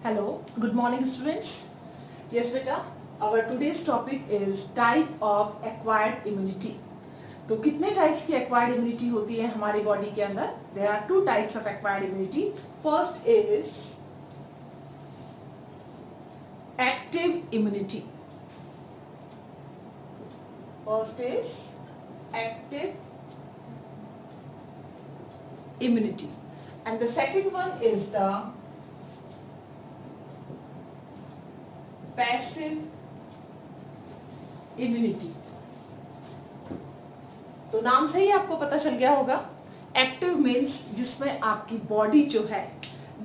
Hello, good morning students. Yes beta, our today's topic is type of acquired immunity. तो कितने types की acquired immunity होती है हमारी बॉडी के अंदर? There are two types of acquired immunity. First is active immunity. First is active immunity. And the second one is the passive immunity. तो नाम से ही आपको पता चल गया होगा. एक्टिव मीन्स जिसमें आपकी बॉडी जो है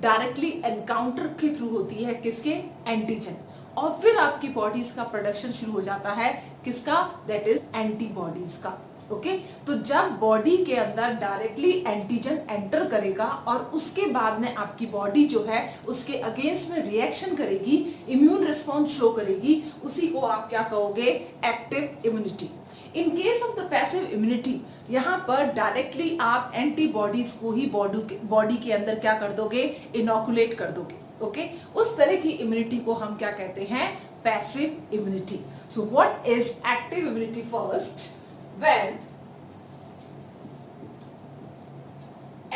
डायरेक्टली एनकाउंटर के थ्रू होती है किसके? एंटीजन. और फिर आपकी बॉडीज का प्रोडक्शन शुरू हो जाता है किसका? दैट इज एंटीबॉडीज का. ओके तो जब बॉडी के अंदर डायरेक्टली एंटीजन एंटर करेगा और उसके बाद में आपकी बॉडी जो है उसके अगेंस्ट में रिएक्शन करेगी, इम्यून रिस्पॉन्स शो करेगी, उसी को आप क्या कहोगे? Active immunity. In case of the passive immunity यहाँ पर डायरेक्टली आप एंटीबॉडीज को ही बॉडी के अंदर क्या कर दोगे? इनोकुलेट कर दोगे. ओके उस तरह की इम्यूनिटी को हम क्या कहते हैं? Passive immunity. So what is active immunity? First, when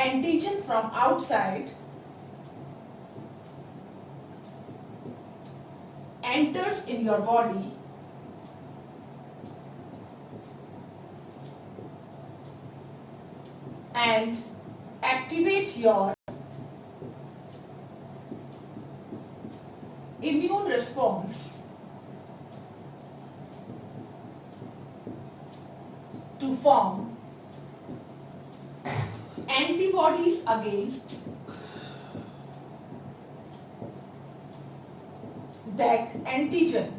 antigen from outside enters in your body and activate your immune response to form antibodies against that antigen.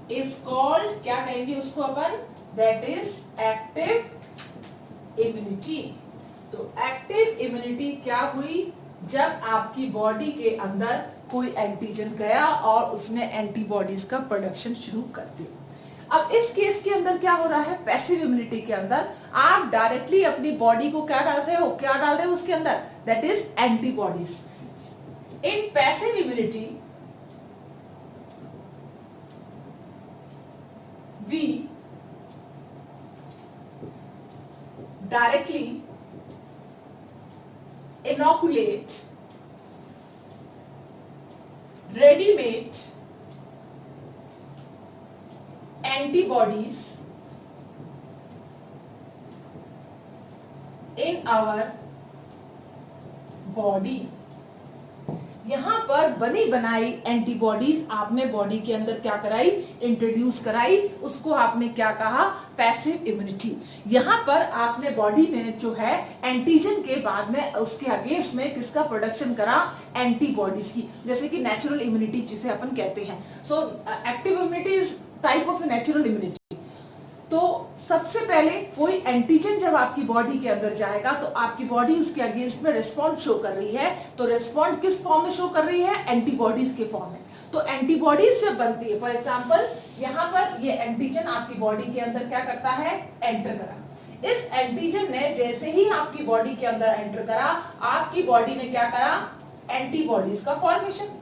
Is called क्या कहेंगे उसको अपन? That is active immunity. तो active immunity क्या हुई? जब आपकी body के अंदर कोई एंटीजन गया और उसने एंटीबॉडीज का प्रोडक्शन शुरू कर दिया. अब इस केस के अंदर क्या हो रहा है? पैसिव इम्यूनिटी के अंदर आप डायरेक्टली अपनी बॉडी को क्या डाल रहे हो? क्या डाल रहे हो उसके अंदर? That is antibodies. In passive immunity we directly inoculate ready-made antibodies in our body. यहां पर बनी बनाई एंटीबॉडीज आपने बॉडी के अंदर क्या कराई? इंट्रोड्यूस कराई. उसको आपने क्या कहा? Passive immunity. यहां पर आपने बॉडी ने जो है एंटीजन के बाद में उसके अगेंस्ट में किसका प्रोडक्शन करा? एंटीबॉडीज की. जैसे कि नेचुरल इम्यूनिटी जिसे अपन कहते हैं. So active immunity is type of natural immunity. तो सबसे पहले कोई एंटीजन जब आपकी बॉडी के अंदर जाएगा तो आपकी बॉडी उसके अगेंस्ट में रिस्पॉन्स शो कर रही है. तो रिस्पॉन्स किस फॉर्म में शो कर रही है? एंटीबॉडीज के फॉर्म में. तो एंटीबॉडीज जब बनती है, फॉर एग्जांपल यहाँ पर ये एंटीजन आपकी बॉडी के अंदर क्या करता है? एंटर करा. इस एंटीजन ने जैसे ही आपकी बॉडी के अंदर एंटर करा, आपकी बॉडी ने क्या करा? एंटीबॉडीज का फॉर्मेशन.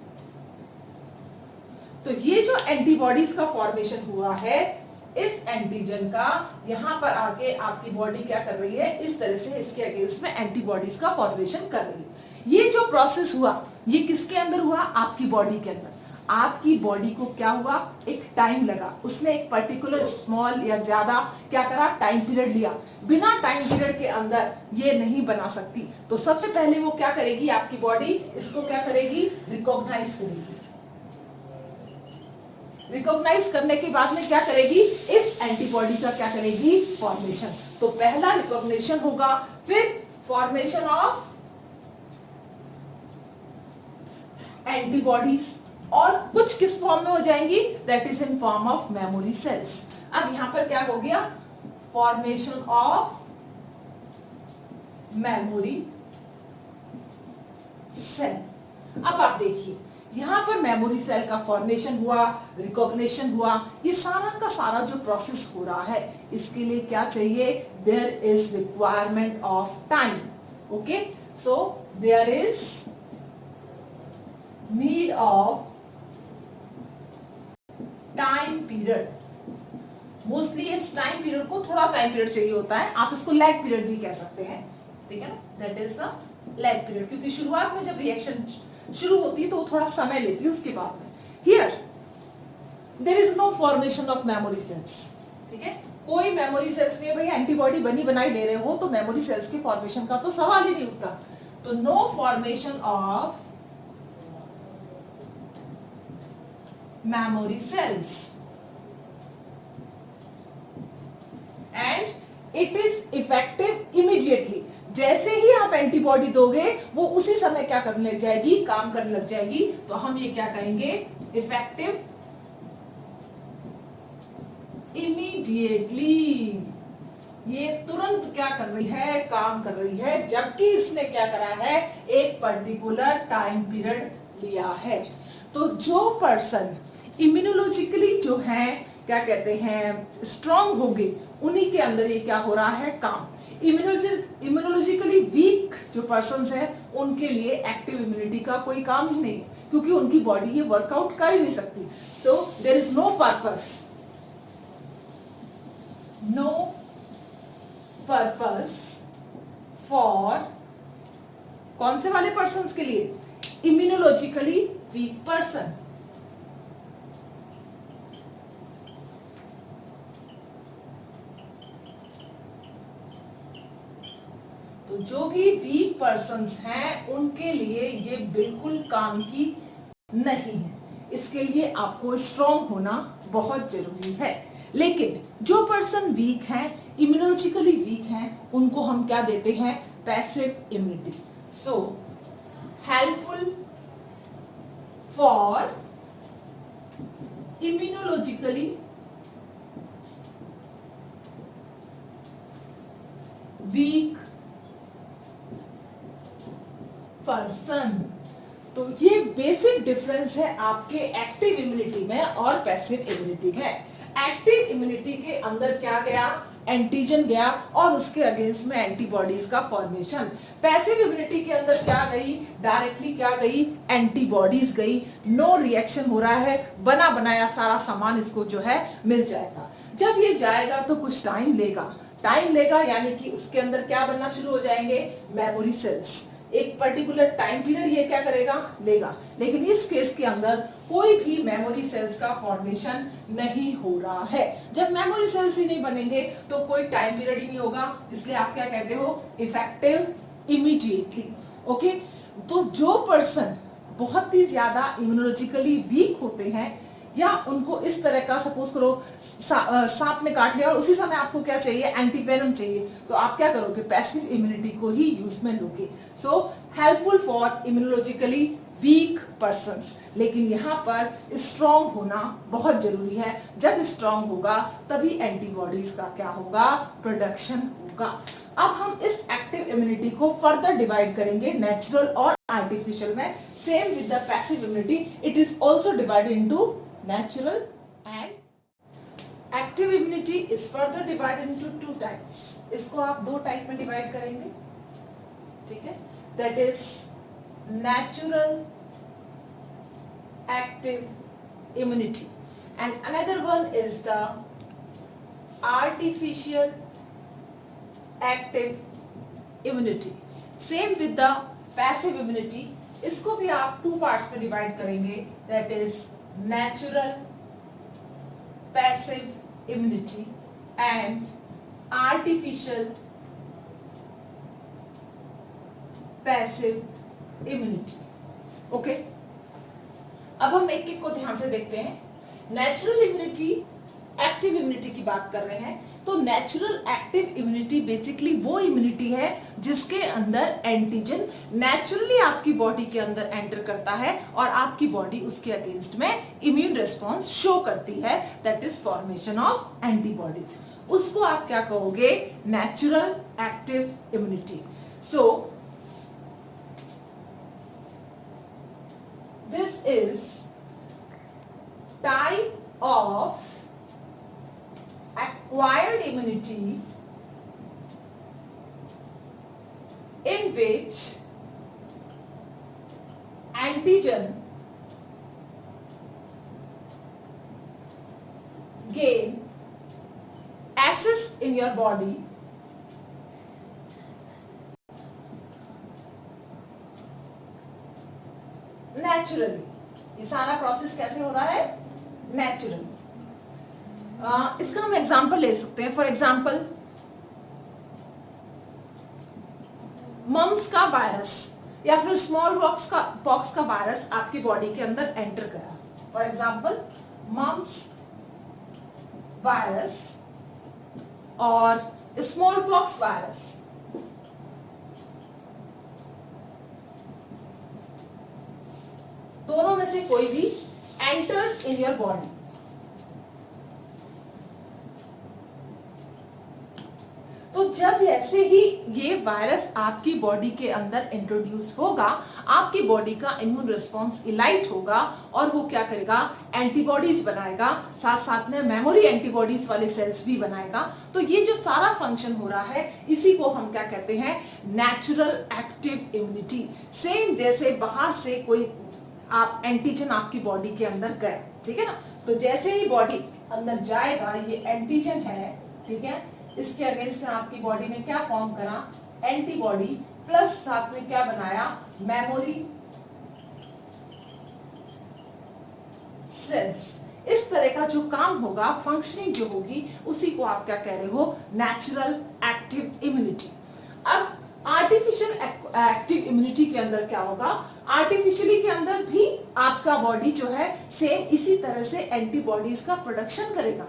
तो ये जो एंटीबॉडीज का फॉर्मेशन हुआ है, इस एंटीजन का यहां पर आके आपकी बॉडी क्या कर रही है? इस तरह से इसके अगेंस्ट में एंटीबॉडीज का फॉर्मेशन कर रही है. ये जो प्रोसेस हुआ ये किसके अंदर हुआ? आपकी बॉडी के अंदर. आपकी बॉडी को क्या हुआ? एक टाइम लगा. उसने एक पर्टिकुलर स्मॉल या ज्यादा क्या करा? टाइम पीरियड लिया. बिना टाइम पीरियड के अंदर ये नहीं बना सकती. तो सबसे पहले वो क्या करेगी? आपकी बॉडी इसको क्या करेगी? रिकॉग्नाइज करेगी. रिकॉग्नाइज करने के बाद में क्या करेगी? इस एंटीबॉडी का क्या करेगी? फॉर्मेशन. तो पहला रिकॉग्निशन होगा, फिर फॉर्मेशन ऑफ एंटीबॉडीज, और कुछ किस फॉर्म में हो जाएंगी? That is in form of memory cells. अब यहां पर क्या हो गया? Formation of memory cell. अब आप देखिए यहां पर मेमोरी सेल का फॉर्मेशन हुआ, रिकॉग्निशन हुआ. ये सारा का सारा जो प्रोसेस हो रहा है इसके लिए क्या चाहिए? There is requirement of time. Okay, so there is need of time period. Mostly इस टाइम पीरियड को थोड़ा टाइम पीरियड चाहिए होता है, आप इसको लैग पीरियड भी कह सकते हैं, ठीक है ना, that is the lag period, क्योंकि शुरुआत में जब रिएक्शन शुरू होती है तो वो थोड़ा समय लेती है, उसके बाद में here there is no formation of memory cells, ठीक है, कोई मेमोरी सेल्स नहीं है। भाई एंटीबॉडी बनी बनाई ले रहे हो तो मेमोरी सेल्स के फॉर्मेशन का तो सवाल ही नहीं उठता। तो no formation of memory cells and it is effective immediately। जैसे ही आप एंटीबॉडी दोगे वो उसी समय क्या करने लग जाएगी, काम करने लग जाएगी। तो हम ये क्या कहेंगे, इफेक्टिव इमीडिएटली, ये तुरंत क्या कर रही है, काम कर रही है, जबकि इसने क्या करा है, एक पर्टिकुलर टाइम पीरियड लिया है। तो जो पर्सन इम्यूनोलॉजिकली जो है क्या कहते हैं स्ट्रांग हो गए, उन्हीं के अंदर ये क्या हो रहा है, काम। इम्यूनोलॉजिकली वीक जो पर्सन्स है उनके लिए एक्टिव इम्यूनिटी का कोई काम ही नहीं, क्योंकि उनकी बॉडी ये वर्कआउट कर ही नहीं सकती। So there is no purpose, no purpose for कौन से वाले पर्सन्स के लिए, इम्यूनोलॉजिकली वीक पर्सन। तो जो भी वीक पर्सन्स हैं उनके लिए ये बिल्कुल काम की नहीं है, इसके लिए आपको स्ट्रांग होना बहुत जरूरी है। लेकिन जो पर्सन वीक हैं, इम्यूनोलॉजिकली वीक हैं, उनको हम क्या देते हैं, passive immunity. So helpful for immunologically weak person। तो ये बेसिक डिफरेंस है आपके एक्टिव इम्यूनिटी में और पैसिव इम्यूनिटी में। एक्टिव इम्यूनिटी के अंदर क्या गया, एंटीजन गया और उसके अगेंस्ट में एंटीबॉडीज का फॉर्मेशन। पैसिव इम्यूनिटी के अंदर क्या गई, डायरेक्टली क्या गई, एंटीबॉडीज गई। नो रिएक्शन हो रहा है, बना बनाया सारा सामान इसको जो है मिल जाएगा। जब ये जाएगा तो कुछ टाइम लेगा, टाइम लेगा यानी कि उसके अंदर क्या बनना शुरू हो जाएंगे, मेमोरी सेल्स। एक पर्टिकुलर टाइम पीरियड ये क्या करेगा, लेगा। लेकिन इस केस के अंदर कोई भी मेमोरी सेल्स का फॉर्मेशन नहीं हो रहा है। जब मेमोरी सेल्स ही नहीं बनेंगे तो कोई टाइम पीरियड ही नहीं होगा, इसलिए आप क्या कहते हो, इफेक्टिव इमीडिएटली। ओके, तो जो पर्सन बहुत ही ज्यादा इम्यूनोलॉजिकली वीक होते हैं या उनको इस तरह का सपोज करो सांप ने काट लिया और उसी समय आपको क्या चाहिए, एंटीवेनम चाहिए, तो आप क्या करोगे, पैसिव इम्यूनिटी को ही यूज में लोगे। So helpful for immunologically weak persons. लेकिन यहाँ पर स्ट्रांग होना बहुत जरूरी है। जब स्ट्रांग होगा तभी एंटीबॉडीज का क्या होगा, प्रोडक्शन होगा। अब हम इस एक्टिव इम्यूनिटी को फर्दर डिवाइड करेंगे नेचुरल और आर्टिफिशियल में। Same with the passive immunity, it is also divided into natural and active immunity is further divided into two types। इसको आप दो टाइप में डिवाइड करेंगे, ठीक है, that is natural active immunity and another one is the artificial active immunity। same with the passive immunity, इसको भी आप टू पार्ट्स में डिवाइड करेंगे, that is natural passive immunity and artificial passive immunity। Okay, अब हम एक एक को ध्यान से देखते हैं। नेचुरल इम्यूनिटी, एक्टिव इम्यूनिटी की बात कर रहे हैं। तो नेचुरल एक्टिव इम्यूनिटी बेसिकली वो इम्यूनिटी है जिसके अंदर एंटीजन नेचुरली आपकी बॉडी के अंदर एंटर करता है और आपकी बॉडी उसके अगेंस्ट में इम्यून रिस्पॉन्स शो करती है, that is formation of antibodies. उसको आप क्या कहोगे, natural active immunity. So this is type of acquired immunity in in which antigen gain access in your body naturally. ये सारा प्रोसेस कैसे हो रहा है? नेचुरली। इसका हम एग्जांपल ले सकते हैं। फॉर एग्जांपल, मम्स का वायरस या फिर स्मॉल पॉक्स का वायरस आपकी बॉडी के अंदर एंटर करा। फॉर एग्जांपल, मम्स वायरस और स्मॉल पॉक्स वायरस, दोनों में से कोई भी एंटर्स इन योर बॉडी। तो जब ऐसे ही ये वायरस आपकी बॉडी के अंदर इंट्रोड्यूस होगा, आपकी बॉडी का इम्यून रिस्पॉन्स इलाइट होगा और वो क्या करेगा? एंटीबॉडीज बनाएगा, साथ साथ में मेमोरी एंटीबॉडीज वाले सेल्स भी बनाएगा। तो ये जो सारा फंक्शन हो रहा है, इसी को हम क्या कहते हैं? Natural active immunity. सेम जैसे बाहर से कोई आप एंटीजन आपकी बॉडी के अंदर गए, ठीक है ना? तो जैसे ही बॉडी अंदर जाएगा, ये एंटीजन है, ठीक है, इसके अगेंस्ट में आपकी बॉडी ने क्या फॉर्म करा? एंटीबॉडी, प्लस साथ में क्या बनाया? Memory cells. इस तरह का जो काम होगा, फंक्शनिंग जो होगी, उसी को आप क्या कह रहे हो? Natural active immunity. अब आर्टिफिशियल एक्टिव इम्यूनिटी के अंदर क्या होगा? आर्टिफिशियली के अंदर भी आपका बॉडी जो है सेम इसी तरह से एंटीबॉडीज का प्रोडक्शन करेगा,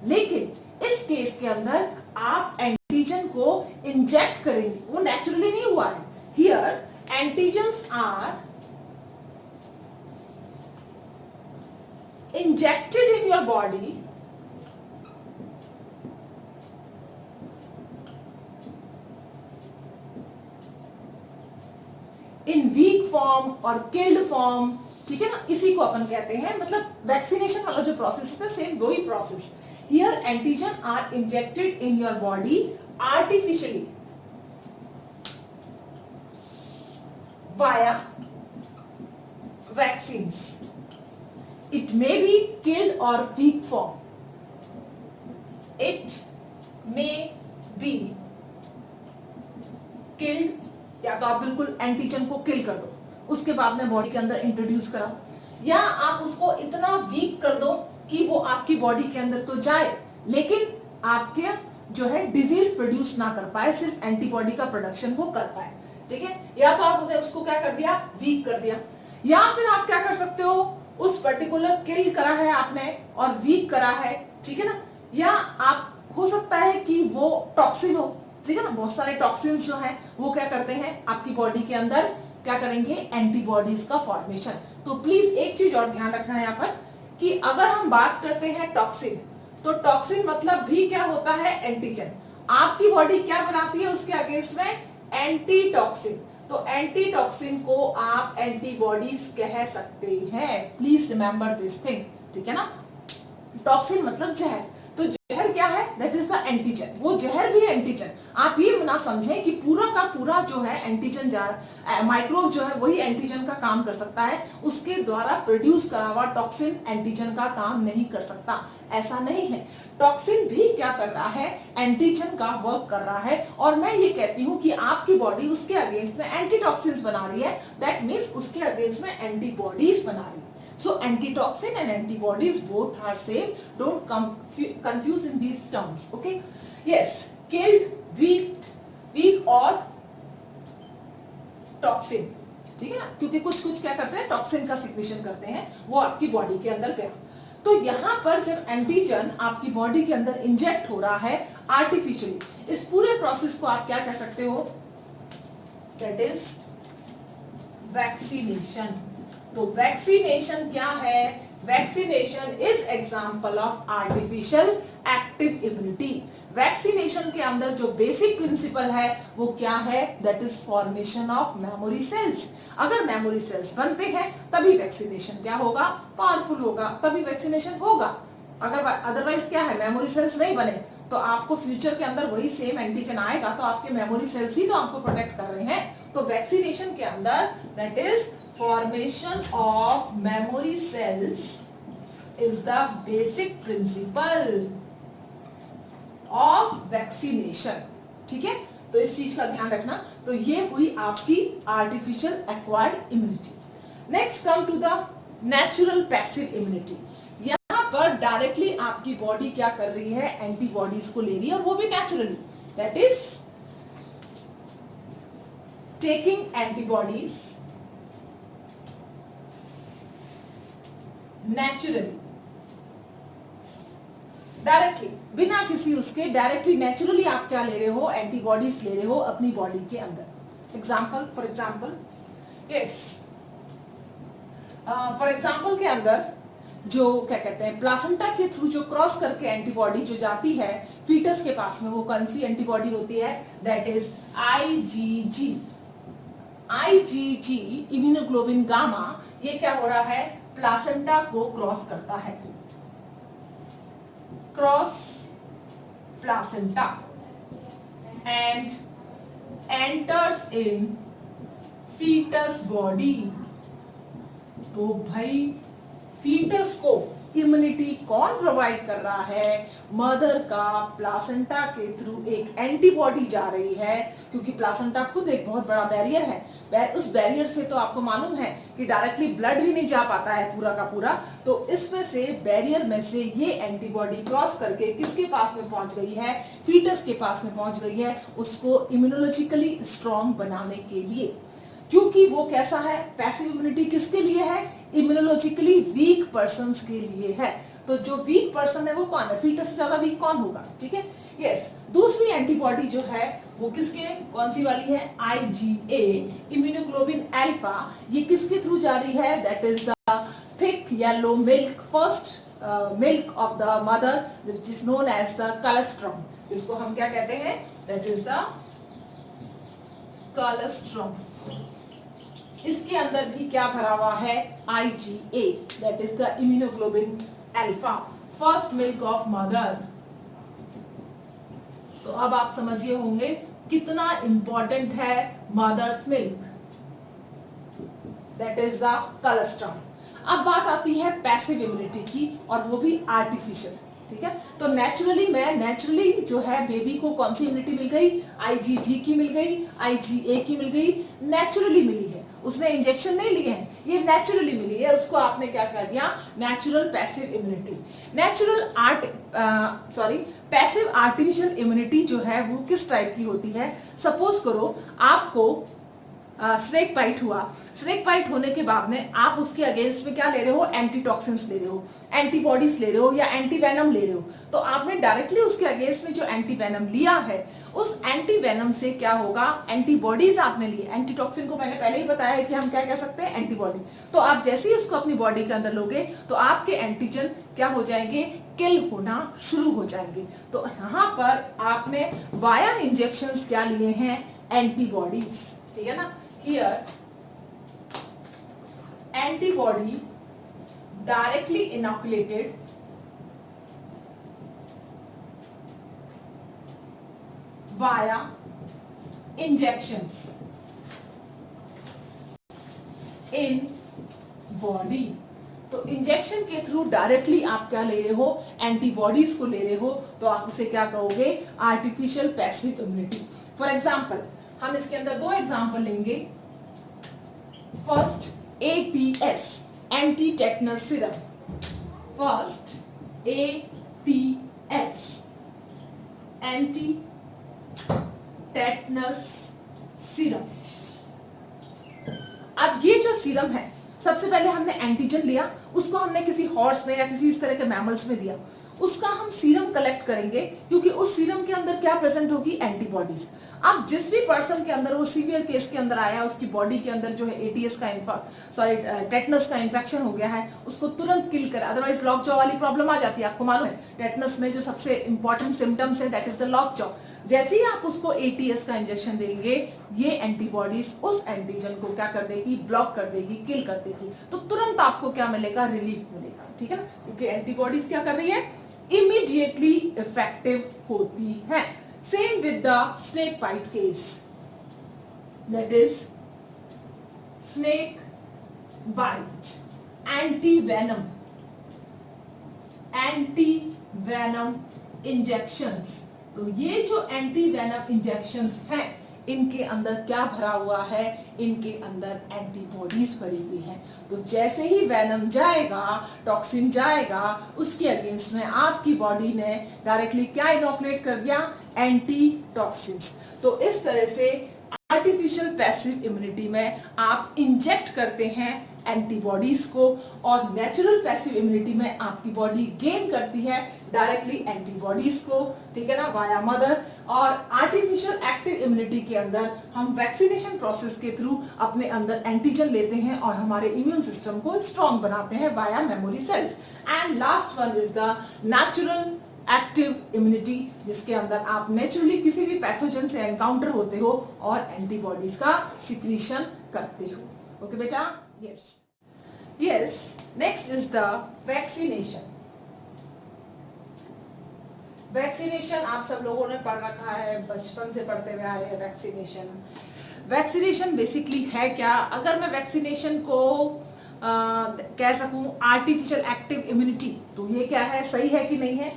लेकिन इस केस के अंदर आप एंटीजन को इंजेक्ट करेंगे। वो नेचुरली नहीं हुआ है। Here antigens are injected in your body in weak form और किल्ड फॉर्म, ठीक है ना? इसी को अपन कहते हैं, मतलब वैक्सीनेशन वाला जो प्रोसेस है, सेम वही process. Here antigen are injected in your body artificially via vaccines. It may be killed और weak form. It may be killed, या तो आप बिल्कुल एंटीजन को किल कर दो, उसके बाद में बॉडी के अंदर इंट्रोड्यूस करा, या आप उसको इतना वीक कर दो कि वो आपकी बॉडी के अंदर तो जाए, लेकिन आपके जो है डिजीज प्रोड्यूस ना कर पाए, सिर्फ एंटीबॉडी का प्रोडक्शन वो कर पाए, ठीक है? या तो आप उसको क्या कर दिया? वीक कर दिया। या फिर आप क्या कर सकते हो? उस पर्टिकुलर किल करा है आपने और वीक करा है, ठीक है ना? या आप हो सकता है कि वो टॉक्सिन हो, ठीक है ना? बहुत सारे टॉक्सिन्स जो हैं वो क्या करते हैं आपकी बॉडी के अंदर? क्या करेंगे? एंटीबॉडीज का फॉर्मेशन। तो प्लीज एक चीज और ध्यान रखना है यहाँ पर कि अगर हम बात करते हैं टॉक्सिन, तो टॉक्सिन मतलब भी क्या होता है? एंटीजन। आपकी बॉडी क्या बनाती है उसके अगेंस्ट में? एंटीटॉक्सिन। तो एंटीटॉक्सिन को आप एंटीबॉडीज कह सकते हैं। प्लीज रिमेंबर दिस थिंग, ठीक है ना? टॉक्सिन मतलब जहर। तो जहर क्या है? That is the antigen. वो जहर भी है एंटीजन। आप ये ना समझें कि पूरा का पूरा जो है एंटीजन माइक्रोब जो है वही एंटीजन का काम कर सकता है, उसके द्वारा प्रोड्यूस करा हुआ टॉक्सिन एंटीजन का काम नहीं कर सकता, ऐसा नहीं है। टॉक्सिन भी क्या कर रहा है? एंटीजन का वर्क कर रहा है। और मैं ये कहती हूं कि आपकी बॉडी उसके अगेंस्ट में एंटीटॉक्सिन्स बना रही है, दैट मीन्स उसके अगेंस्ट में एंटीबॉडीज बना रही है। So antitoxin and antibodies both are same. Don't confuse in these terms. Okay? Yes, killed, weak और toxin. ठीक है ना? क्योंकि कुछ क्या करते हैं? टॉक्सिन का सिक्रेशन करते हैं, वो आपकी बॉडी के अंदर गया। तो यहाँ पर जब एंटीजन आपकी बॉडी के अंदर इंजेक्ट हो रहा है आर्टिफिशियली, इस पूरे प्रोसेस को आप क्या कह सकते हो? That is vaccination. तो वैक्सीनेशन क्या है? Vaccination is example of artificial active immunity. Vaccination के अंदर जो बेसिक प्रिंसिपल है वो क्या है? That is formation of memory sales. अगर मेमोरी सेल्स बनते हैं तभी वैक्सीनेशन क्या होगा? पावरफुल होगा, तभी वैक्सीनेशन होगा। अगर अदरवाइज क्या है? मेमोरी सेल्स नहीं बने तो आपको फ्यूचर के अंदर वही सेम एंटीजन आएगा, तो आपके मेमोरी सेल्स ही तो आपको प्रोटेक्ट कर रहे हैं। तो वैक्सीनेशन के अंदर that is formation of memory sales is the basic principle of vaccination. ठीक है, तो इस चीज का ध्यान रखना। तो ये हुई आपकी artificial acquired immunity. Next come to the natural passive immunity. यहां पर डायरेक्टली आपकी बॉडी क्या कर रही है, एंटीबॉडीज को ले रही है, और वो भी naturally, that is taking antibodies naturally, directly, बिना किसी उसके, डायरेक्टली नेचुरली आप क्या ले रहे हो, एंटीबॉडीज ले रहे हो अपनी बॉडी के अंदर। Example, for example, yes, for example के अंदर जो क्या कहते हैं, प्लासेंटा के थ्रू जो क्रॉस करके एंटीबॉडी जो जाती है फीटस के पास में, वो कौन सी एंटीबॉडी होती है, that is IgG. IgG immunoglobulin gamma, ये क्या हो रहा है, प्लासेंटा को क्रॉस करता है, cross placenta and enters in fetus body। तो भाई फीटस को इम्यूनिटी कौन प्रोवाइड कर रहा है, मदर का प्लासेंटा के थ्रू एक एंटीबॉडी जा रही है, क्योंकि प्लासेंटा खुद एक बहुत बड़ा बैरियर है। उस बैरियर से तो आपको मालूम है कि डायरेक्टली ब्लड भी नहीं जा पाता है पूरा का पूरा, तो इसमें से बैरियर में से ये एंटीबॉडी क्रॉस करके किसके पास में पहुंच गई है, फीटस के पास में पहुंच गई है, उसको इम्यूनोलॉजिकली स्ट्रॉन्ग बनाने के लिए। क्योंकि वो कैसा है, पैसिव इम्यूनिटी किसके लिए है, इम्यूनोलॉजिकली वीक पर्संस के लिए है। तो जो वीक पर्सन है वो कौन है, फीटस से ज्यादा वीक कौन होगा, ठीक है, यस। दूसरी एंटीबॉडी जो है वो किसके, कौन सी वाली है, आईजीए, इम्यूनोग्लोबिन अल्फा। ये किसके थ्रू जा रही है, that is the thick yellow milk, first milk of the mother, which is known as the colostrum. इसको हम क्या कहते हैं, दैट इज द कोलेस्ट्रॉम। इसके अंदर भी क्या भरा हुआ है, IgA, that is the immunoglobin alpha, first milk of mother. तो अब आप समझिए होंगे कितना इंपॉर्टेंट है mother's milk, that is the colostrum. अब बात आती है पैसिव इम्यूनिटी की, और वो भी आर्टिफिशियल, ठीक है। तो नेचुरली जो है बेबी को कौन सी इम्यूनिटी मिल गई, IgG की मिल गई, IgA की मिल गई, नेचुरली मिली है, उसने इंजेक्शन नहीं लिए हैं, ये नेचुरली मिली है, उसको आपने क्या कर दिया, natural passive immunity. Passive artificial immunity जो है वो किस टाइप की होती है, सपोज करो आपको स्नेक बाइट हुआ, स्नेक बाइट होने के बाद में आप उसके अगेंस्ट में क्या ले रहे हो, एंटीटॉक्सिन्स ले रहे हो, एंटीबॉडीज ले रहे हो, या एंटीवेनम ले रहे हो। तो आपने डायरेक्टली उसके अगेंस्ट में जो एंटीवेनम लिया है, उस एंटीवेनम से क्या होगा, एंटीबॉडीज आपने लिए। एंटीटॉक्सिन को मैंने पहले ही बताया है कि हम क्या कह सकते हैं, एंटीबॉडी। तो आप जैसे ही उसको अपनी बॉडी के अंदर लोगे तो आपके एंटीजन क्या हो जाएंगे, किल होना शुरू हो जाएंगे। तो यहाँ पर आपने वाया इंजेक्शंस क्या लिए हैं, एंटीबॉडीज, ठीक है ना। Here antibody directly inoculated via injections in body। तो इंजेक्शन के थ्रू डायरेक्टली आप क्या ले रहे हो, एंटीबॉडीज को ले रहे हो, तो आप उसे क्या कहोगे, artificial passive immunity. For example हम इसके अंदर दो एग्जाम्पल लेंगे। First ATS, anti tetanus Siram, first ATS, anti tetanus Siram. अब ये जो सीरम है, सबसे पहले हमने एंटीजन लिया, उसको हमने किसी हॉर्स में या किसी इस तरह के मैमल्स में दिया, उसका हम सीरम कलेक्ट करेंगे, क्योंकि उस सीरम के अंदर क्या प्रेजेंट होगी, एंटीबॉडीज। अब जिस भी पर्सन के अंदर वो सीवियर केस के अंदर आया, उसकी बॉडी के अंदर जो है ATS का टेटनस का इन्फेक्शन हो गया है, उसको तुरंत किल कर, अदरवाइज लॉक जॉ वाली प्रॉब्लम आ जाती है। आपको मालूम है टेटनस में जो सबसे इंपॉर्टेंट सिम्टम्स है, that is the lock jaw. जैसे ही आप उसको ATS का इंजेक्शन देंगे, ये एंटीबॉडीज उस एंटीजन को क्या कर देगी, ब्लॉक कर देगी, किल कर देगी। तो तुरंत आपको क्या मिलेगा, रिलीफ मिलेगा, ठीक है ना, क्योंकि एंटीबॉडीज क्या कर रही है, इमीडिएटली इफेक्टिव होती है। Same with the snake bite case, that is snake bite anti venom injections. तो ये जो एंटी वेनम इंजेक्शंस हैं, इनके अंदर क्या भरा हुआ है, इनके अंदर एंटीबॉडीज भरी हुई है। तो जैसे ही वेनम जाएगा, टॉक्सिन जाएगा, उसके अगेंस्ट में आपकी बॉडी ने डायरेक्टली क्या इनोकुलेट कर दिया, एंटी टॉक्सिन्स। तो इस तरह से आर्टिफिशियल पैसिव इम्यूनिटी में आप इंजेक्ट करते हैं एंटीबॉडीज को, और नेचुरल पैसिव इम्यूनिटी में आपकी बॉडी गेन करती है डायरेक्टली एंटीबॉडीज को, ठीक है ना, वाया मदर। और आर्टिफिशियल एक्टिव इम्यूनिटी के अंदर हम वैक्सीनेशन प्रोसेस के थ्रू अपने अंदर एंटीजन लेते हैं और हमारे इम्यून सिस्टम को स्ट्रॉन्ग बनाते हैं via memory cells. And last one is the natural active immunity, जिसके अंदर आप नेचुरली किसी भी पैथोजन से एनकाउंटर होते हो और एंटीबॉडीज का सिक्रीशन करते हो। ओके बेटा, yes. Next is the vaccination. Vaccination आप सब लोगों ने पढ़ रखा है, बचपन से पढ़ते हुए आ रहे हैं। वैक्सीनेशन बेसिकली है क्या? अगर मैं वैक्सीनेशन को कह सकूं आर्टिफिशियल एक्टिव इम्यूनिटी, तो ये क्या है, सही है कि नहीं है?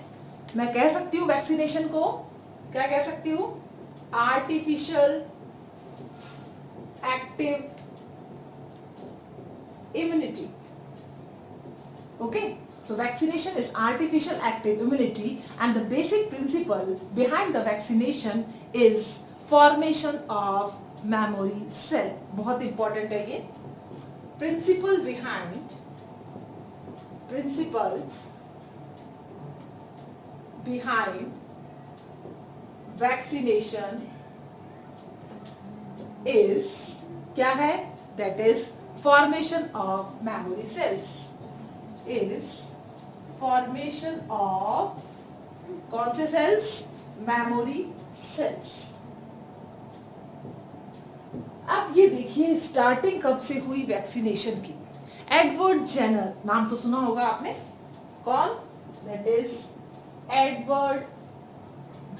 मैं कह सकती हूँ वैक्सीनेशन को, क्या कह सकती हूँ, artificial active immunity. Okay, so vaccination is artificial active immunity, and the basic principle behind the vaccination is formation of memory cell. बहुत important है ये principle behind vaccination is क्या है? That is formation of memory cells. Is formation of कौन से cells? memory cells. अब ये देखिए स्टार्टिंग कब से हुई वैक्सीनेशन की। एडवर्ड जेनर, नाम तो सुना होगा आपने, कौन? That is Edward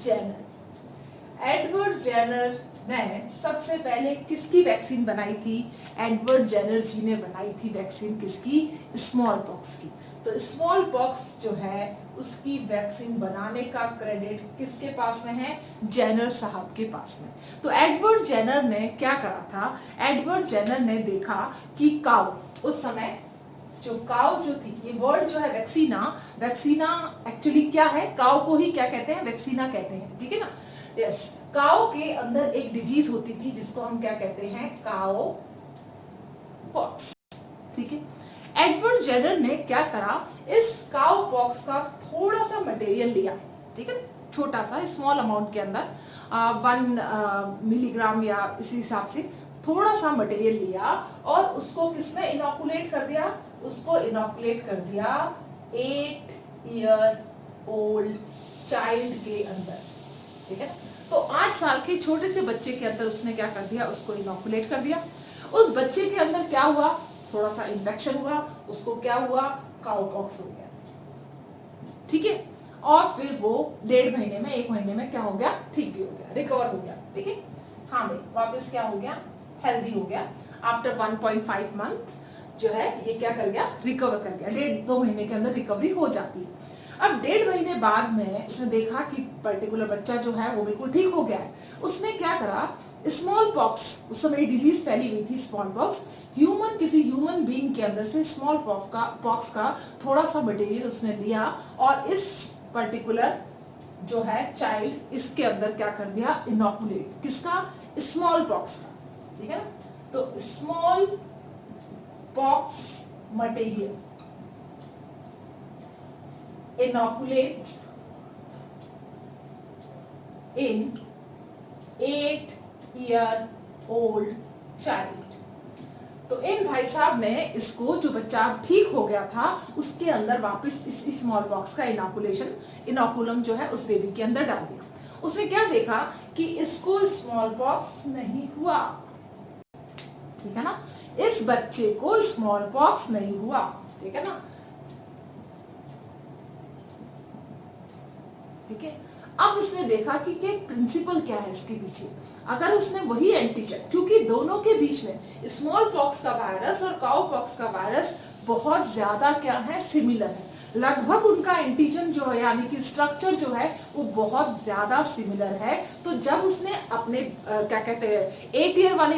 Jenner. Edward Jenner ने सबसे पहले किसकी वैक्सीन बनाई थी? एडवर्ड जेनर जी ने बनाई थी वैक्सीन किसकी? स्मॉल पॉक्स की। तो स्मॉल पॉक्स जो है उसकी वैक्सीन बनाने का क्रेडिट किसके पास में है? जेनर साहब के पास में। तो एडवर्ड जेनर ने क्या करा था? एडवर्ड जेनर ने देखा कि काऊ, उस समय जो काऊ जो थी, ये वर्ड जो है वैक्सीना एक्चुअली क्या है? काऊ को ही क्या कहते हैं? वैक्सीना कहते हैं, ठीक है ना। यस, काऊ के अंदर एक डिजीज होती थी जिसको हम क्या कहते हैं? काऊ पॉक्स, ठीक है। एडवर्ड जेनर ने क्या करा? इस काऊ पॉक्स का थोड़ा सा मटेरियल लिया, ठीक है, छोटा सा स्मॉल अमाउंट के अंदर 1 मिलीग्राम या इसी हिसाब से थोड़ा सा मटेरियल लिया और उसको किसमें इनोकुलेट कर दिया? उसको इनोकुलेट कर दिया 8 ईयर ओल्ड चाइल्ड के अंदर, ठीक है। तो 8 साल के छोटे से बच्चे के अंदर उसने क्या कर दिया? उसको इनोकुलेट कर दिया। उस बच्चे के अंदर क्या हुआ? थोड़ा सा इन्फेक्शन हुआ, उसको क्या हुआ? काउपॉक्स हो गया, ठीक है। और फिर वो 1.5 महीने में 1 महीने में क्या हो गया? ठीक भी हो गया, रिकवर हो गया, ठीक है। हाँ भाई, वापस क्या हो गया? हेल्दी हो गया। आफ्टर 1.5 मंथ जो है ये क्या कर गया? रिकवर कर गया। 1.5-2 महीने के अंदर रिकवरी हो जाती है। अब 1.5 महीने बाद में उसने देखा कि पर्टिकुलर बच्चा जो है वो बिल्कुल ठीक हो गया है। उसने क्या करा? स्मॉल पॉक्स, उस समय डिजीज फैली हुई थी स्मॉल पॉक्स, किसी ह्यूमन बीइंग के अंदर से स्मॉल पॉक्स का थोड़ा सा मटेरियल उसने लिया और इस पर्टिकुलर जो है चाइल्ड, इसके अंदर क्या कर दिया? इनोकुलेट। किसका? स्मॉल पॉक्स का, ठीक है ना। तो small pox material inoculate in 8-year-old child। तो इन भाई साहब ने इसको, जो बच्चा ठीक हो गया था, उसके अंदर वापस इस स्मॉल पॉक्स का इनोकुलम जो है उस बेबी के अंदर डाल दिया। उसने क्या देखा कि इसको स्मॉल पॉक्स नहीं हुआ, ठीक है ना। इस बच्चे को स्मॉल पॉक्स नहीं हुआ, ठीक है ना। ठीक है। अब उसने देखा कि प्रिंसिपल क्या है इसके पीछे। अगर उसने वही एंटीजन, क्योंकि दोनों के बीच में स्मॉल पॉक्स का वायरस और काउ पॉक्स का वायरस बहुत ज्यादा क्या है, सिमिलर है, लगभग उनका एंटीजन जो है यानी कि स्ट्रक्चर जो है वो बहुत ज्यादा सिमिलर है। तो जब उसने अपने क्या कहते हैं 8 ईयर वाले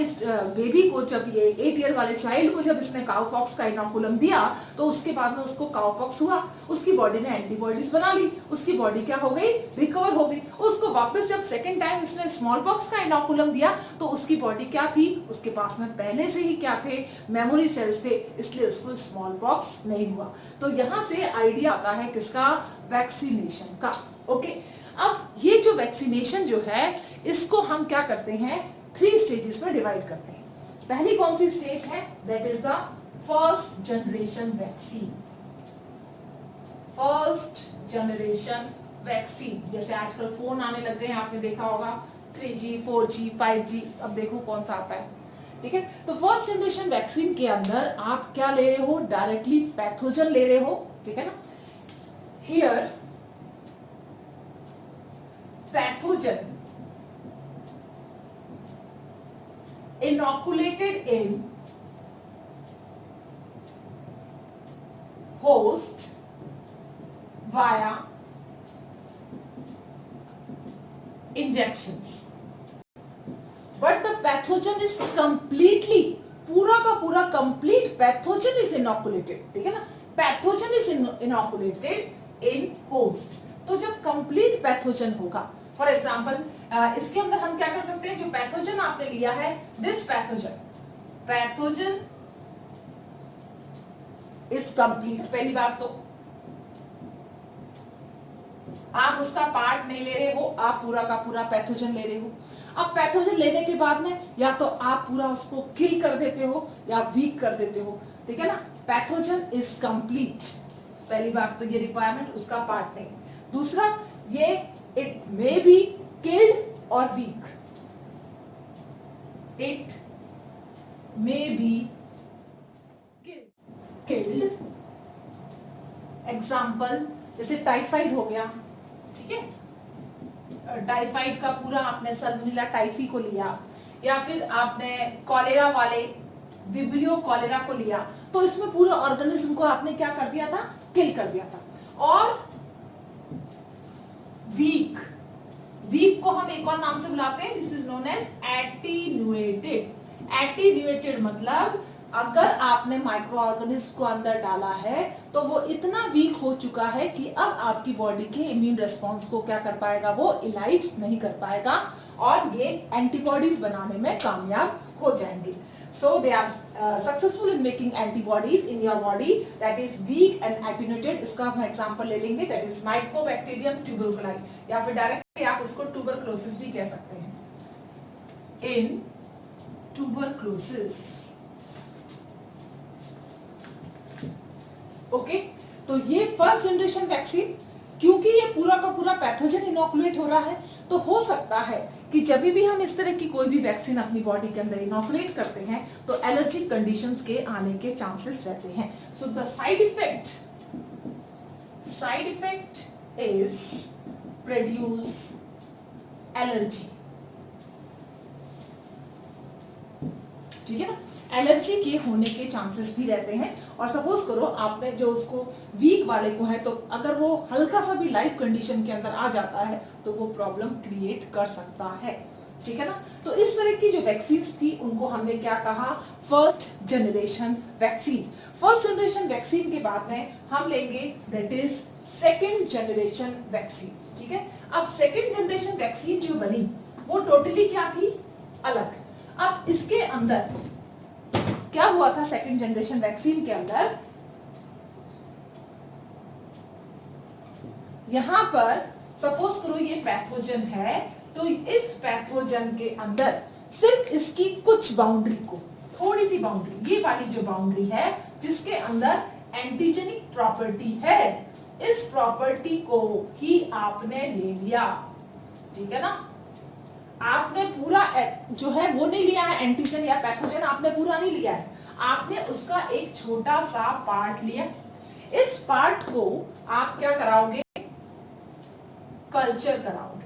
बेबी को, जब ये 8 ईयर वाले चाइल्ड को जब इसने काउपॉक्स का इनोकुलम दिया तो उसके बाद में उसको काउपॉक्स हुआ, उसकी बॉडी ने एंटीबॉडीज बना ली, उसकी बॉडी क्या हो गई, रिकवर हो गई। उसको वापस जब सेकेंड टाइम इसने स्मॉल पॉक्स का इनोकुलम दिया तो उसकी बॉडी क्या थी, उसके पास में पहले से ही क्या थे, मेमोरी सेल्स थे, इसलिए उसको स्मॉल पॉक्स नहीं हुआ। तो यहां से आइडिया आता है किसका, वैक्सीनेशन का। ओके, अब ये जो वैक्सीनेशन जो है इसको हम क्या करते हैं, 3 स्टेजेस में डिवाइड करते हैं। पहली कौन सी स्टेज है, that is the first generation vaccine. First generation vaccine, जैसे आजकल फोन आने लग गए हैं, आपने देखा होगा 3G 4G 5G, अब देखो कौन सा आता है। ठीक है, तो फर्स्ट जनरेशन वैक्सीन के अंदर आप क्या ले रहे हो, डायरेक्टली पैथोजन ले रहे हो, ठीक है ना। Here pathogen inoculated in host via injections, but the pathogen is completely, पूरा का पूरा कंप्लीट पैथोजन इज इनोकुलेटेड, ठीक है ना, pathogen is inoculated in host. तो जब कंप्लीट पैथोजन होगा, फॉर एग्जाम्पल इसके अंदर हम क्या कर सकते हैं, जो पैथोजन आपने लिया है, दिस पैथोजन इज कंप्लीट। पहली बात तो आप उसका पार्ट नहीं ले रहे हो, आप पूरा का पूरा पैथोजन ले रहे हो। अब पैथोजन लेने के बाद में या तो आप पूरा उसको किल कर देते हो या वीक कर देते हो, ठीक है ना। पैथोजन इज कंप्लीट, पहली बात तो ये रिक्वायरमेंट, उसका पार्ट नहीं। दूसरा, ये इट मे बी किल्ड और weak, it may be killed. Example जैसे टाइफाइड हो गया, ठीक है, टाइफाइड का पूरा आपने सल्मोनेला टाइफी को लिया, या फिर आपने कॉलेरा वाले विब्रियो कॉलेरा को लिया, तो इसमें पूरे ऑर्गेनिज्म को आपने क्या कर दिया था, किल कर दिया था। और वीक, वीक को हम एक और नाम से बुलाते हैं, this is known as attenuated. Attenuated मतलब अगर आपने माइक्रो ऑर्गेनिज्म को अंदर डाला है तो वो इतना वीक हो चुका है कि अब आपकी बॉडी के इम्यून रेस्पॉन्स को क्या कर पाएगा, वो इलाइज नहीं कर पाएगा और ये एंटीबॉडीज बनाने में कामयाब हो जाएंगे। So they are successful in making antibodies in your body that is weak and attenuated। इसका हम एग्जांपल ले लेंगे, that is Mycobacterium tuberculei, या फिर डायरेक्टली आप उसको ट्यूबरक्लोसिस भी कह सकते हैं। In tuberculosis, ओके, तो ये फर्स्ट जनरेशन वैक्सीन, क्योंकि ये पूरा का पूरा पैथोजन इनोकुलेट हो रहा है, तो हो सकता है कि जब भी हम इस तरह की कोई भी वैक्सीन अपनी बॉडी के अंदर इनोकुलेट करते हैं तो एलर्जिक कंडीशंस के आने के चांसेस रहते हैं। So the side effect is produce allergy, ठीक है ना, एलर्जी के होने के चांसेस भी रहते हैं। और सपोज करो आपने जो उसको वीक वाले को है, तो अगर वो हल्का सा भी लाइफ कंडीशन के अंदर आ जाता है तो वो प्रॉब्लम क्रिएट कर सकता है, ठीक है ना। तो इस तरह की जो वैक्सीन्स थी उनको हमने क्या कहा, first generation vaccine. First generation vaccine के बाद में हम लेंगे that is second generation vaccine, ठीक है। अब सेकेंड जनरेशन वैक्सीन जो बनी वो टोटली क्या थी, अलग। अब इसके अंदर क्या हुआ था, सेकेंड जनरेशन वैक्सीन के अंदर यहां पर सपोज करो ये पैथोजन है, तो इस पैथोजन के अंदर सिर्फ इसकी कुछ बाउंड्री को, थोड़ी सी बाउंड्री, ये वाली जो बाउंड्री है जिसके अंदर एंटीजेनिक प्रॉपर्टी है, इस प्रॉपर्टी को ही आपने ले लिया, ठीक है ना। आपने पूरा जो है वो नहीं लिया है, एंटीजन या पैथोजन आपने पूरा नहीं लिया है, आपने उसका एक छोटा सा पार्ट लिया। इस पार्ट को आप क्या कराओगे, कल्चर कराओगे।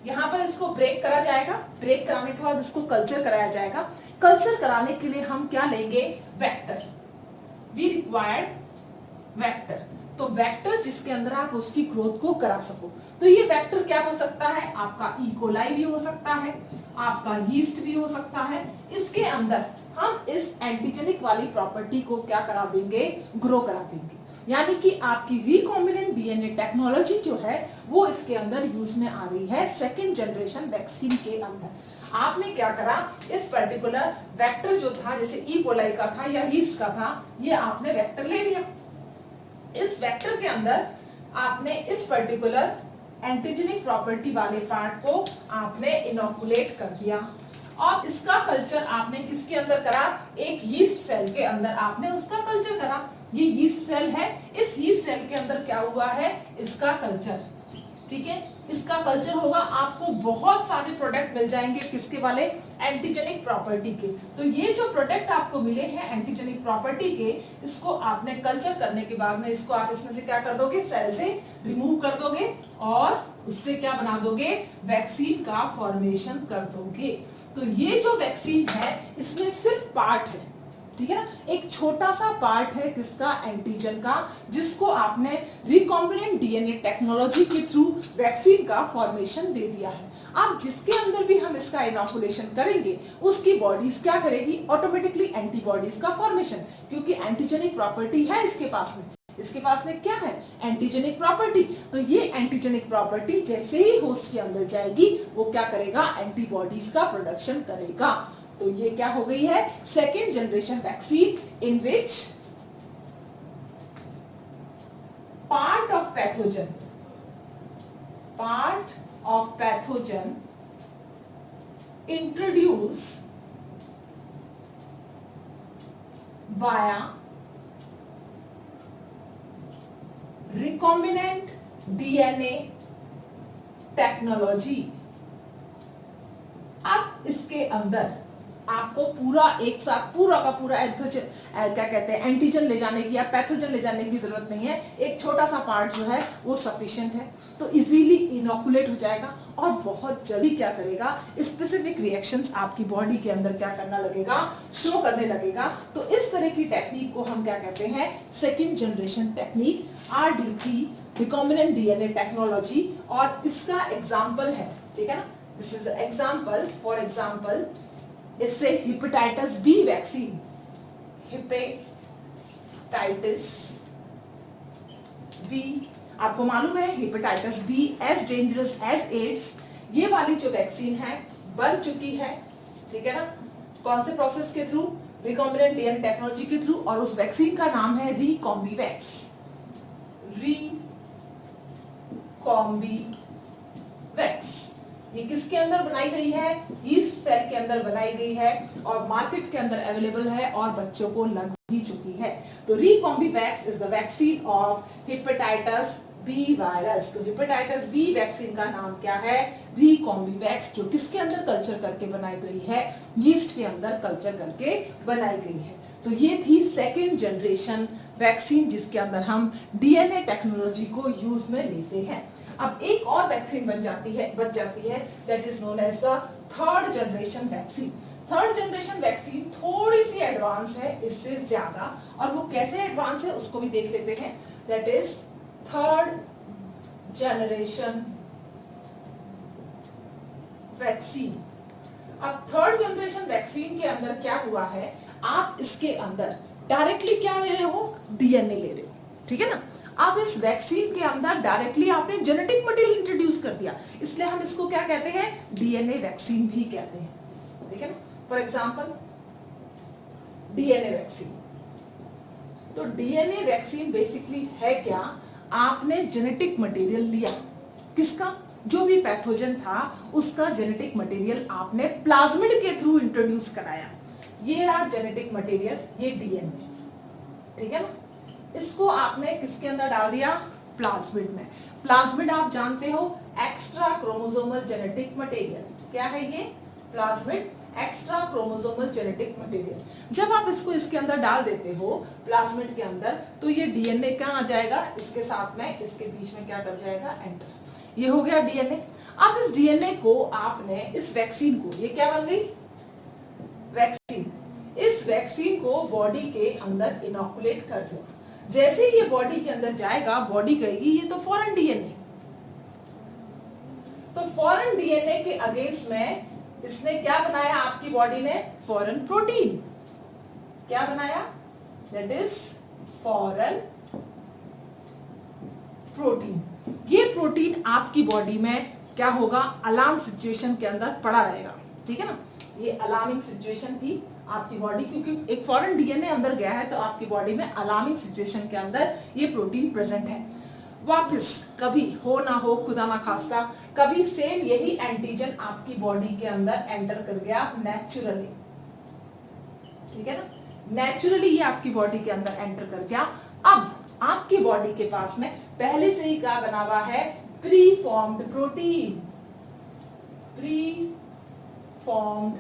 यहाँ पर इसको ब्रेक करा जाएगा, ब्रेक कराने के बाद इसको कल्चर कराया जाएगा। कल्चर कराने के लिए हम क्या लेंगे, वेक्टर, वी रिक्वायर्ड वेक्टर। तो वेक्टर जिसके अंदर आप उसकी ग्रोथ को करा सको। तो ये वेक्टर क्या हो सकता है, आपका इकोलाई भी हो सकता है, आपका यीस्ट भी हो सकता है। इसके अंदर हम इस एंटीजेनिक वाली प्रॉपर्टी को क्या करा देंगे, ग्रो करा देंगे। यानी कि आपकी रिकॉम्बिनेंट डीएनए टेक्नोलॉजी जो है वो इसके अंदर यूज में आ रही है सेकंड जनरेशन वैक्सीन के अंदर। आपने क्या करा, इस पर्टिकुलर वेक्टर जो था, जैसे ई कोलाई का था या यीस्ट का था, ये आपने वेक्टर ले लिया। इस वेक्टर के अंदर आपने इस पर्टिकुलर एंटीजेनिक प्रॉपर्टी वाले पार्ट को आपने इनोकुलेट कर दिया और इसका कल्चर आपने किसके अंदर करा, एक यीस्ट सेल के अंदर आपने उसका कल्चर करा। ये यीस्ट सेल है, इस यीस्ट सेल के अंदर क्या हुआ है, इसका कल्चर, ठीक है, इसका कल्चर होगा। आपको बहुत सारे प्रोडक्ट मिल जाएंगे किसके वाले, एंटीजेनिक प्रॉपर्टी के। तो ये जो प्रोडक्ट आपको मिले हैं एंटीजेनिक प्रॉपर्टी के, इसको आपने कल्चर करने के बाद में इसको आप इसमें से क्या कर दोगे, सेल से रिमूव कर दोगे और उससे क्या बना दोगे, वैक्सीन का फॉर्मेशन कर दोगे। तो ये जो वैक्सीन है इसमें सिर्फ पार्ट है, ठीक है ना, एक छोटा सा पार्ट है किसका, एंटीजन का, जिसको आपने रिकॉम्बिनेंट डीएनए टेक्नोलॉजी के थ्रू वैक्सीन का फॉर्मेशन दे दिया है। अब जिसके अंदर भी हम इसका इनोकुलेशन करेंगे उसकी बॉडीज क्या करेगी, ऑटोमेटिकली एंटीबॉडीज का फॉर्मेशन, क्योंकि एंटीजेनिक प्रॉपर्टी है इसके पास में। इसके पास में क्या है, एंटीजेनिक प्रॉपर्टी। तो ये एंटीजेनिक प्रॉपर्टी जैसे ही होस्ट के अंदर जाएगी वो क्या करेगा, एंटीबॉडीज का प्रोडक्शन करेगा। तो ये क्या हो गई है, second generation vaccine in which part of pathogen introduce via recombinant DNA technology. अब इसके अंदर आपको पूरा एक साथ पूरा का पूरा क्या कहते हैं, एंटीजन ले जाने की या पैथोजन ले जाने की जरूरत नहीं है। एक छोटा सा पार्ट जो है वो सफिशिएंट है, तो इजीली इनोकुलेट हो जाएगा और बहुत जल्दी क्या करेगा, स्पेसिफिक रिएक्शंस आपकी बॉडी के अंदर क्या करना लगेगा, शो करने लगेगा। तो इस तरह की टेक्निक को हम क्या कहते हैं, second generation technique, RDT, recombinant DNA technology. और इसका एग्जाम्पल है, ठीक है ना, this is example, for example इससे hepatitis B vaccine, hepatitis B, आपको मालूम है hepatitis B as dangerous as AIDS, ये वाली जो वैक्सीन है बन चुकी है, ठीक है ना, कौन से प्रोसेस के थ्रू, रिकॉम्बिनेंट डीएनए टेक्नोलॉजी के थ्रू, और उस वैक्सीन का नाम है रिकॉम्बीवैक्स। रिकॉम्बीवैक्स ये किसके अंदर बनाई गई है, यीस्ट सेल के अंदर बनाई गई है और मार्केट के अंदर अवेलेबल है और बच्चों को लग भी चुकी है। तो Recombivax is the vaccine of hepatitis B virus. तो हेपेटाइटिस बी वैक्सीन का नाम क्या है, रिकॉम्बीवैक्स, जो किसके अंदर कल्चर करके बनाई गई है, यीस्ट के अंदर कल्चर करके बनाई गई है। तो ये थी सेकेंड जनरेशन वैक्सीन जिसके अंदर हम डीएनए टेक्नोलॉजी को यूज में लेते हैं। अब एक और वैक्सीन बच जाती है that is known as the third generation vaccine. Third generation vaccine थोड़ी सी एडवांस है इससे ज्यादा, और वो कैसे एडवांस है उसको भी देख लेते हैं। That is third generation vaccine. अब थर्ड जनरेशन वैक्सीन के अंदर क्या हुआ है, आप इसके अंदर डायरेक्टली क्या ले रहे हो, डीएनए ले रहे हो, ठीक है ना। अब इस वैक्सीन के अंदर डायरेक्टली आपने जेनेटिक मटेरियल इंट्रोड्यूस कर दिया, इसलिए हम इसको क्या कहते हैं, डीएनए वैक्सीन भी कहते हैं, ठीक है ना। फॉर एग्जांपल डीएनए वैक्सीन, तो डीएनए वैक्सीन बेसिकली है क्या, आपने जेनेटिक मटेरियल लिया, किसका, जो भी पैथोजन था उसका जेनेटिक मटेरियल आपने प्लाज्मिड के थ्रू इंट्रोड्यूस कराया। ये रहा जेनेटिक मटेरियल, ये डीएनए, ठीक है ना। इसको आपने किसके अंदर डाल दिया, प्लाज्मिड में। प्लाज्मिड आप जानते हो एक्स्ट्रा क्रोमोसोमल जेनेटिक मटेरियल, क्या है ये, plasmid extra chromosomal genetic material. जब आप इसको इसके अंदर डाल देते हो प्लाज्मिड के अंदर, तो ये डीएनए क्या आ जाएगा, इसके साथ में इसके बीच में क्या कर जाएगा, एंटर। ये हो गया डीएनए। अब इस डीएनए को आपने इस वैक्सीन को, ये क्या बन गई, वैक्सीन, इस वैक्सीन को बॉडी के अंदर इनोकुलेट कर दो। जैसे ये बॉडी के अंदर जाएगा, बॉडी कहेगी ये तो फॉरेन डीएनए, तो फॉरेन डीएनए के अगेंस्ट में इसने क्या बनाया, आपकी बॉडी ने फॉरेन प्रोटीन, क्या बनाया, दैट इज फॉरेन प्रोटीन। ये प्रोटीन आपकी बॉडी में क्या होगा, अलार्म सिचुएशन के अंदर पड़ा रहेगा, ठीक है ना। ये अलार्मिंग सिचुएशन थी आपकी बॉडी, क्योंकि एक फॉरेन डीएनए अंदर गया है तो आपकी बॉडी में अलार्मिंग सिचुएशन के अंदर ये प्रोटीन प्रेजेंट है। वापस कभी हो ना हो, खुदा ना खास्ता, कभी सेम यही एंटीजन आपकी बॉडी के अंदर एंटर कर गया नेचुरली, ठीक है ना, नेचुरली ये आपकी बॉडी के अंदर एंटर कर गया। अब आपकी बॉडी के पास में पहले से ही क्या बना हुआ है, pre formed protein, pre formed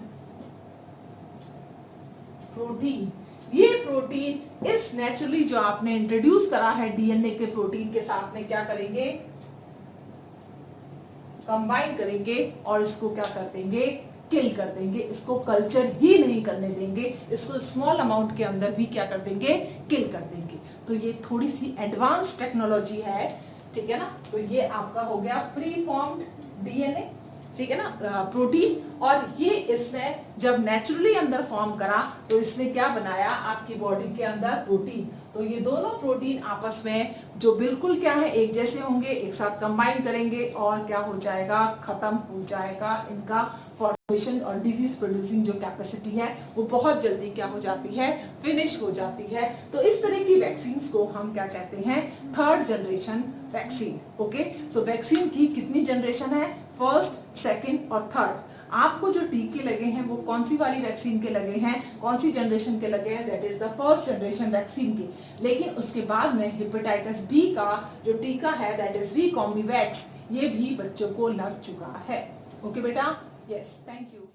protein. ये प्रोटीन इस नेचुरली जो आपने इंट्रोड्यूस करा है डीएनए के प्रोटीन के साथ में क्या करेंगे, कंबाइन करेंगे और इसको क्या कर देंगे, किल कर देंगे। इसको कल्चर ही नहीं करने देंगे, इसको स्मॉल अमाउंट के अंदर भी क्या कर देंगे, किल कर देंगे। तो ये थोड़ी सी एडवांस टेक्नोलॉजी है, ठीक है ना। तो ये आपका हो गया प्री फॉर्म्ड डीएनए, ठीक है ना, प्रोटीन। और ये इसने जब नेचुरली अंदर फॉर्म करा तो इसने क्या बनाया, आपकी बॉडी के अंदर प्रोटीन। तो ये दोनों प्रोटीन आपस में जो बिल्कुल क्या है, एक जैसे होंगे, एक साथ कंबाइन करेंगे और क्या हो जाएगा, खत्म हो जाएगा इनका फॉर्मेशन, और डिजीज प्रोड्यूसिंग जो कैपेसिटी है वो बहुत जल्दी क्या हो जाती है, फिनिश हो जाती है। तो इस तरह की वैक्सीन को हम क्या कहते हैं, थर्ड जनरेशन वैक्सीन। ओके, सो वैक्सीन की कितनी जनरेशन है, फर्स्ट, सेकंड और थर्ड। आपको जो टीके लगे हैं वो कौन सी वाली वैक्सीन के लगे हैं, कौन सी जनरेशन के लगे हैं, that is the first generation vaccine के। लेकिन उसके बाद में हेपेटाइटिस बी का जो टीका है दैट इज रिकॉम्बिवैक्स, ये भी बच्चों को लग चुका है। ओके बेटा, यस, थैंक यू।